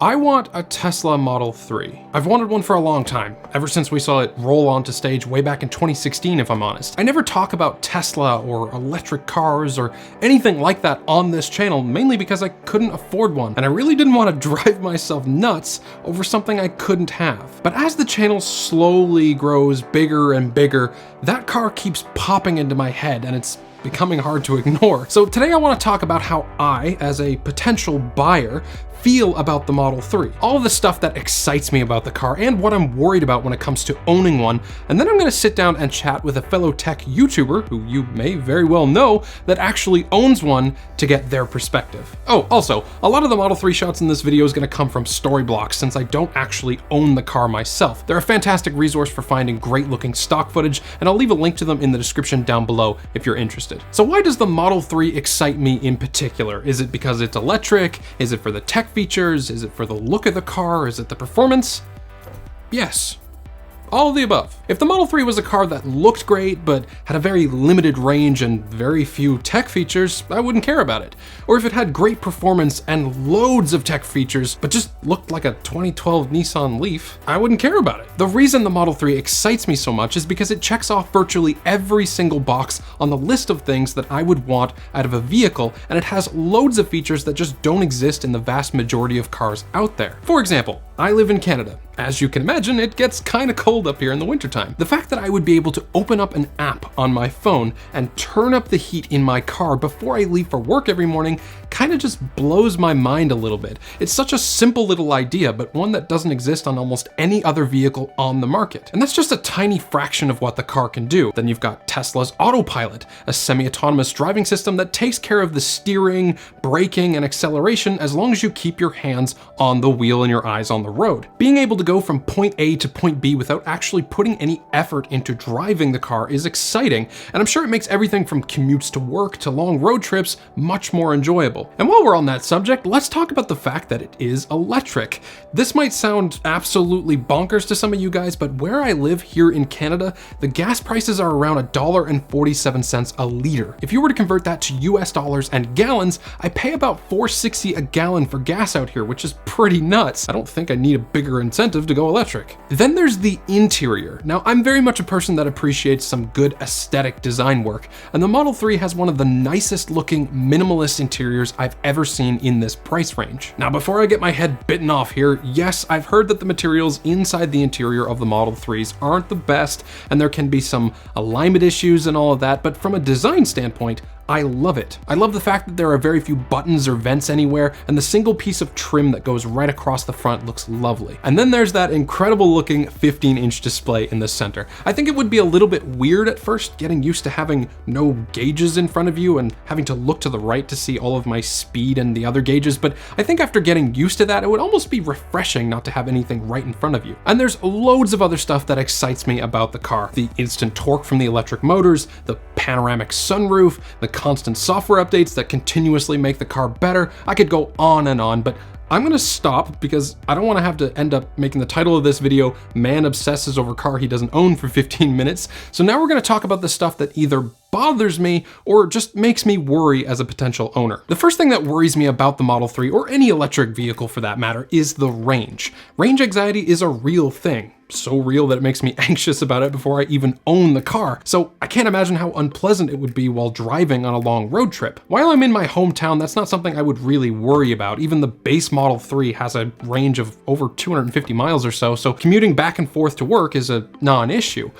I want a Tesla Model 3. I've wanted one for a long time, ever since we saw it roll onto stage way back in 2016, if I'm honest. I never talk about Tesla or electric cars or anything like that on this channel, mainly because I couldn't afford one, and I really didn't want to drive myself nuts over something I couldn't have. But as the channel slowly grows bigger and bigger, that car keeps popping into my head, and it's becoming hard to ignore. So today I want to talk about how I, as a potential buyer, feel about the Model 3. All of the stuff that excites me about the car and what I'm worried about when it comes to owning one. And then I'm gonna sit down and chat with a fellow tech YouTuber, who you may very well know, that actually owns one to get their perspective. Oh, also, a lot of the Model 3 shots in this video is gonna come from Storyblocks since I don't actually own the car myself. They're a fantastic resource for finding great looking stock footage, and I'll leave a link to them in the description down below if you're interested. So why does the Model 3 excite me in particular? Is it because it's electric? Is it for the tech features? Is it for the look of the car? Is it the performance? Yes. All of the above. If the Model 3 was a car that looked great but had a very limited range and very few tech features, I wouldn't care about it. Or if it had great performance and loads of tech features but just looked like a 2012 Nissan Leaf, I wouldn't care about it. The reason the Model 3 excites me so much is because it checks off virtually every single box on the list of things that I would want out of a vehicle, and it has loads of features that just don't exist in the vast majority of cars out there. For example, I live in Canada. As you can imagine, it gets kinda cold up here in the wintertime. The fact that I would be able to open up an app on my phone and turn up the heat in my car before I leave for work every morning kinda just blows my mind a little bit. It's such a simple little idea, but one that doesn't exist on almost any other vehicle on the market. And that's just a tiny fraction of what the car can do. Then you've got Tesla's Autopilot, a semi-autonomous driving system that takes care of the steering, braking, and acceleration as long as you keep your hands on the wheel and your eyes on the road. Being able to go from point A to point B without actually putting any effort into driving the car is exciting, and I'm sure it makes everything from commutes to work to long road trips much more enjoyable. And while we're on that subject, let's talk about the fact that it is electric. This might sound absolutely bonkers to some of you guys, but where I live here in Canada, the gas prices are around $1.47 a liter. If you were to convert that to US dollars and gallons, I pay about $4.60 a gallon for gas out here, which is pretty nuts. I don't think I need a bigger incentive to go electric. Then there's the interior. Now, I'm very much a person that appreciates some good aesthetic design work, and the Model 3 has one of the nicest looking minimalist interiors I've ever seen in this price range. Now, before I get my head bitten off here, yes, I've heard that the materials inside the interior of the Model 3s aren't the best, and there can be some alignment issues and all of that, but from a design standpoint, I love it. I love the fact that there are very few buttons or vents anywhere, and the single piece of trim that goes right across the front looks lovely. And then there's that incredible looking 15-inch display in the center. I think it would be a little bit weird at first, getting used to having no gauges in front of you and having to look to the right to see all of my speed and the other gauges, but I think after getting used to that, it would almost be refreshing not to have anything right in front of you. And there's loads of other stuff that excites me about the car. The instant torque from the electric motors, the panoramic sunroof, the constant software updates that continuously make the car better. I could go on, but I'm gonna stop because I don't wanna have to end up making the title of this video, "Man Obsesses Over Car He Doesn't Own" for 15 minutes. So now we're gonna talk about the stuff that either bothers me or just makes me worry as a potential owner. The first thing that worries me about the Model 3, or any electric vehicle for that matter, is the range. Range anxiety is a real thing. So real that it makes me anxious about it before I even own the car. So I can't imagine how unpleasant it would be while driving on a long road trip. While I'm in my hometown, that's not something I would really worry about. Even the base Model 3 has a range of over 250 miles or so commuting back and forth to work is a non-issue.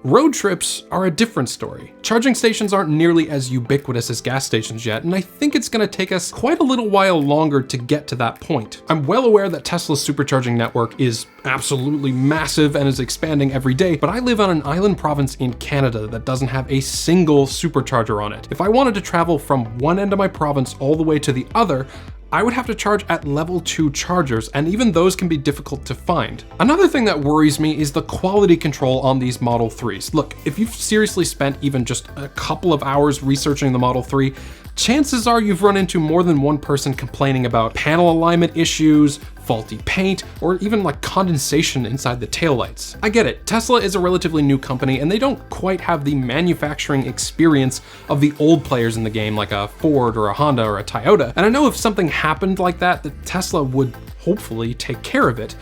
Road trips are a different story. Charging stations aren't nearly as ubiquitous as gas stations yet, and I think it's gonna take us quite a little while longer to get to that point. I'm well aware that Tesla's supercharging network is absolutely massive and is expanding every day, but I live on an island province in Canada that doesn't have a single supercharger on it. If I wanted to travel from one end of my province all the way to the other, I would have to charge at level 2 chargers, and even those can be difficult to find. Another thing that worries me is the quality control on these Model 3s. Look, if you've seriously spent even just a couple of hours researching the Model 3, chances are you've run into more than one person complaining about panel alignment issues, faulty paint, or even like condensation inside the taillights. I get it, Tesla is a relatively new company and they don't quite have the manufacturing experience of the old players in the game like a Ford or a Honda or a Toyota. And I know if something happened like that, Tesla would hopefully take care of it.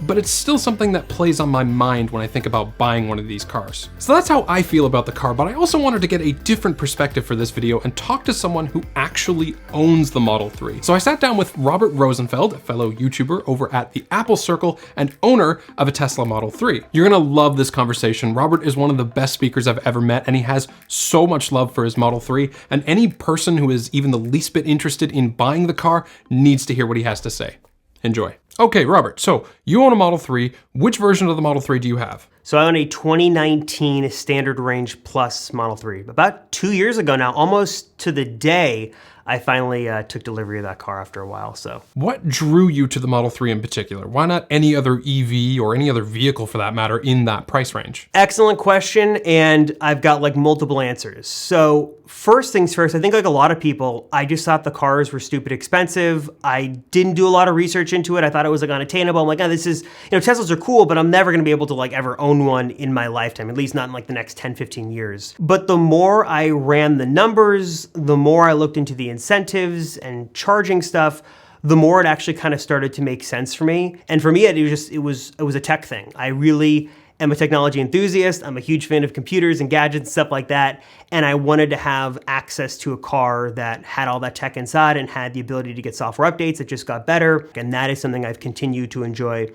But it's still something that plays on my mind when I think about buying one of these cars. So that's how I feel about the car, but I also wanted to get a different perspective for this video and talk to someone who actually owns the Model 3. So I sat down with Robert Rosenfeld, a fellow YouTuber over at the Apple Circle and owner of a Tesla Model 3. You're gonna love this conversation. Robert is one of the best speakers I've ever met, and he has so much love for his Model 3, and any person who is even the least bit interested in buying the car needs to hear what he has to say. Enjoy. Okay, Robert, so you own a Model 3. Which version of the Model 3 do you have? So I own a 2019 Standard Range Plus Model 3. About 2 years ago now, almost to the day, I finally took delivery of that car after a while, so. What drew you to the Model 3 in particular? Why not any other EV or any other vehicle for that matter in that price range? Excellent question, and I've got like multiple answers. So first things first, I think like a lot of people, I just thought the cars were stupid expensive. I didn't do a lot of research into it. I thought it was like unattainable. I'm like, oh, this is, Teslas are cool, but I'm never gonna be able to like ever own one in my lifetime, at least not in like the next 10, 15 years. But the more I ran the numbers, the more I looked into the incentives and charging stuff, the more it actually kind of started to make sense for me. And for me, it was a tech thing. I really am a technology enthusiast. I'm a huge fan of computers and gadgets and stuff like that. And I wanted to have access to a car that had all that tech inside and had the ability to get software updates that just got better. And that is something I've continued to enjoy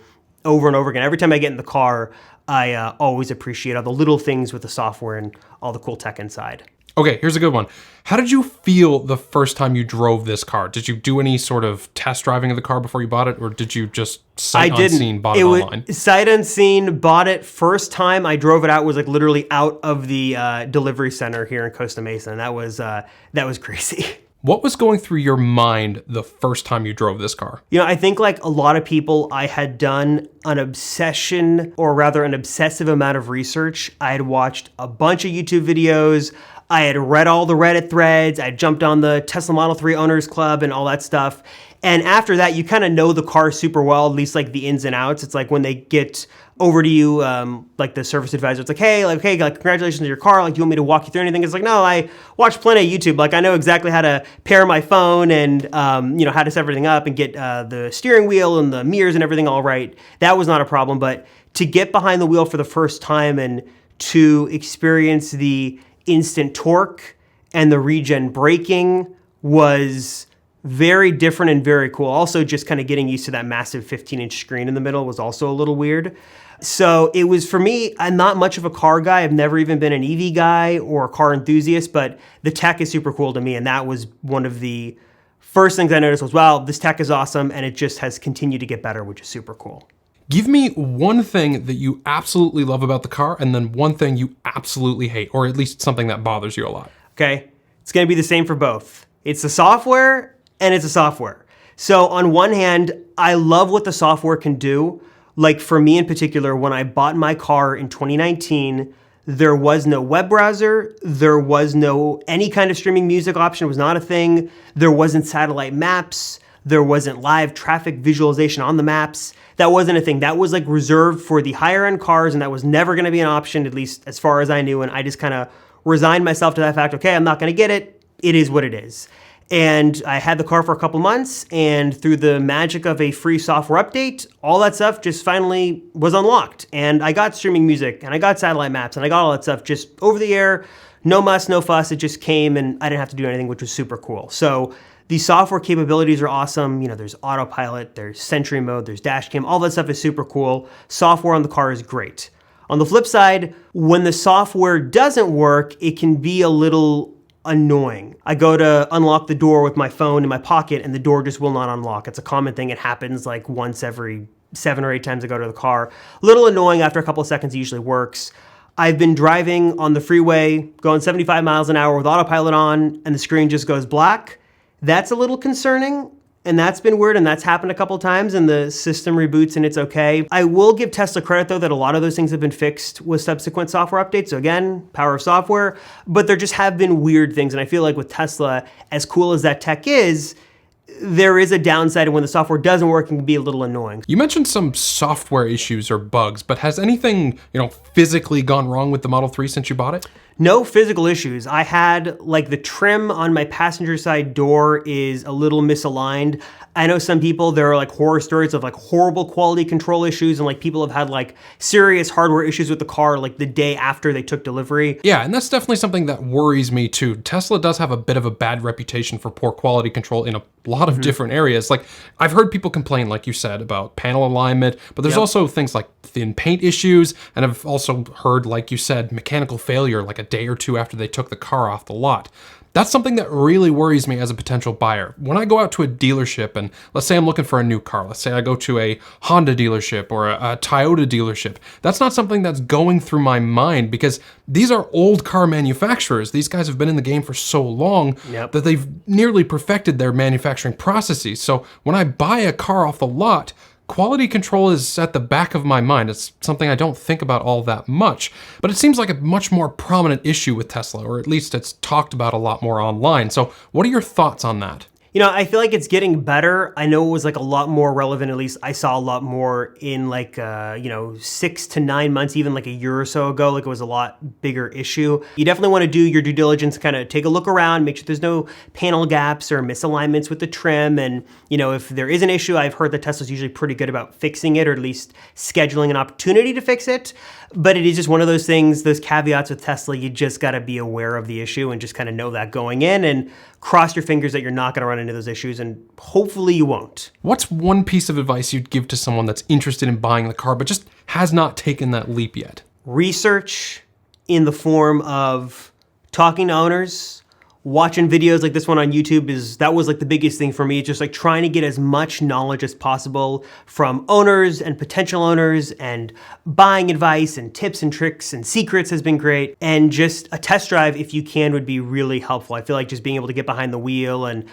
over and over again. Every time I get in the car, I always appreciate all the little things with the software and all the cool tech inside. Okay, here's a good one. How did you feel the first time you drove this car? Did you do any sort of test driving of the car before you bought it, or did you just sight unseen bought it online? Sight unseen, bought it. First time I drove it out was like literally out of the delivery center here in Costa Mesa, and that was crazy. What was going through your mind the first time you drove this car? I think like a lot of people, I had done an obsessive amount of research. I had watched a bunch of YouTube videos. I had read all the Reddit threads. I jumped on the Tesla Model 3 Owners Club and all that stuff. And after that, you kind of know the car super well, at least like the ins and outs. It's like when they get over to you, like the service advisor, it's like, hey, congratulations on your car. Like, do you want me to walk you through anything? It's like, no, I watched plenty of YouTube. Like, I know exactly how to pair my phone and, how to set everything up and get the steering wheel and the mirrors and everything all right. That was not a problem. But to get behind the wheel for the first time and to experience the instant torque and the regen braking was very different and very cool. Also, just kind of getting used to that massive 15-inch screen in the middle was also a little weird. So it was, for me, I'm not much of a car guy. I've never even been an EV guy or a car enthusiast, but the tech is super cool to me. And that was one of the first things I noticed was, wow, this tech is awesome. And it just has continued to get better, which is super cool. Give me one thing that you absolutely love about the car and then one thing you absolutely hate, or at least something that bothers you a lot. Okay, it's gonna be the same for both. It's the software and it's the software. So on one hand, I love what the software can do. Like for me in particular, when I bought my car in 2019, there was no web browser, there was no any kind of streaming music option, was not a thing. There wasn't satellite maps, there wasn't live traffic visualization on the maps. That wasn't a thing. That was like reserved for the higher end cars, and that was never gonna be an option, at least as far as I knew. And I just kind of resigned myself to that fact. Okay, I'm not gonna get it. It is what it is. And I had the car for a couple months, and through the magic of a free software update, all that stuff just finally was unlocked. And I got streaming music, and I got satellite maps, and I got all that stuff just over the air, no muss, no fuss. It just came, and I didn't have to do anything, which was super cool. So the software capabilities are awesome. There's autopilot, there's Sentry mode, there's dash cam, all that stuff is super cool. Software on the car is great. On the flip side, when the software doesn't work, it can be a little annoying. I go to unlock the door with my phone in my pocket and the door just will not unlock. It's a common thing. It happens like once every 7 or 8 times I go to the car. A little annoying. After a couple of seconds, it usually works. I've been driving on the freeway, going 75 miles an hour with autopilot on, and the screen just goes black. That's a little concerning. And that's been weird, and that's happened a couple times, and the system reboots and it's okay. I will give Tesla credit though that a lot of those things have been fixed with subsequent software updates. So again, power of software, but there just have been weird things. And I feel like with Tesla, as cool as that tech is, there is a downside, and when the software doesn't work, it can be a little annoying. You mentioned some software issues or bugs, but has anything, physically gone wrong with the Model 3 since you bought it? No physical issues. I had like the trim on my passenger side door is a little misaligned. I know some people, there are like horror stories of like horrible quality control issues, and like people have had like serious hardware issues with the car like the day after they took delivery. Yeah, and that's definitely something that worries me too. Tesla does have a bit of a bad reputation for poor quality control in a lot of different areas. Like I've heard people complain, like you said, about panel alignment, but there's also things like thin paint issues, and I've also heard, like you said, mechanical failure like a day or two after they took the car off the lot. That's something that really worries me as a potential buyer. When I go out to a dealership and let's say I'm looking for a new car, let's say I go to a Honda dealership or a Toyota dealership, that's not something that's going through my mind because these are old car manufacturers. These guys have been in the game for so long that they've nearly perfected their manufacturing processes. So when I buy a car off the lot, quality control is at the back of my mind. It's something I don't think about all that much, but it seems like a much more prominent issue with Tesla, or at least it's talked about a lot more online. So what are your thoughts on that? I feel like it's getting better. I know it was like a lot more relevant, at least I saw a lot more in like, 6 to 9 months, even like a year or so ago, like it was a lot bigger issue. You definitely want to do your due diligence, kind of take a look around, make sure there's no panel gaps or misalignments with the trim. And, if there is an issue, I've heard that Tesla's usually pretty good about fixing it, or at least scheduling an opportunity to fix it. But it is just one of those things, those caveats with Tesla, you just got to be aware of the issue and just kind of know that going in, and cross your fingers that you're not going to run into those issues, and hopefully you won't. What's one piece of advice you'd give to someone that's interested in buying the car but just has not taken that leap yet? Research in the form of talking to owners, watching videos like this one on YouTube that was like the biggest thing for me. Just like trying to get as much knowledge as possible from owners and potential owners, and buying advice and tips and tricks and secrets has been great. And just a test drive, if you can, would be really helpful. I feel like just being able to get behind the wheel and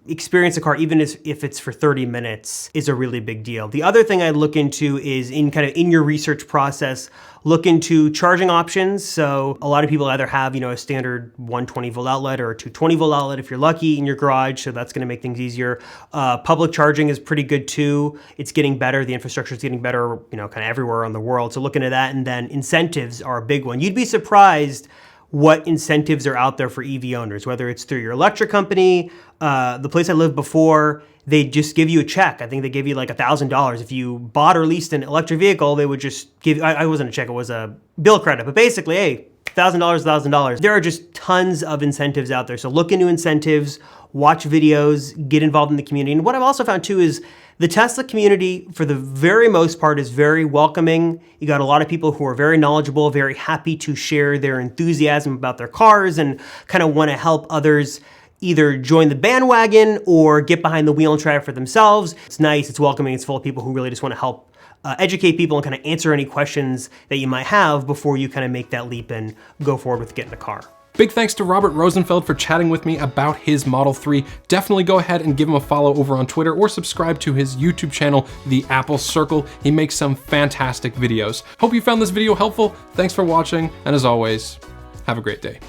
experience a car, even if it's for 30 minutes, is a really big deal. The other thing I'd look into is in your research process, look into charging options. So a lot of people either have, a standard 120 volt outlet or a 220 volt outlet if you're lucky in your garage. So that's gonna make things easier. Public charging is pretty good too. It's getting better. The infrastructure is getting better, kind of everywhere around the world. So look into that. And then incentives are a big one. You'd be surprised what incentives are out there for EV owners, whether it's through your electric company. The place I lived before, they just give you a check. I think they give you like $1,000. If you bought or leased an electric vehicle, they would just give, I wasn't a check, it was a bill credit, but basically, hey, $1,000, $1,000. There are just tons of incentives out there. So look into incentives, watch videos, get involved in the community. And what I've also found too is the Tesla community, for the very most part, is very welcoming. You got a lot of people who are very knowledgeable, very happy to share their enthusiasm about their cars and kind of want to help others either join the bandwagon or get behind the wheel and try it for themselves. It's nice, it's welcoming, it's full of people who really just want to help educate people and kind of answer any questions that you might have before you kind of make that leap and go forward with getting a car. Big thanks to Robert Rosenfeld for chatting with me about his Model 3. Definitely go ahead and give him a follow over on Twitter or subscribe to his YouTube channel, The Apple Circle. He makes some fantastic videos. Hope you found this video helpful. Thanks for watching, and as always, have a great day.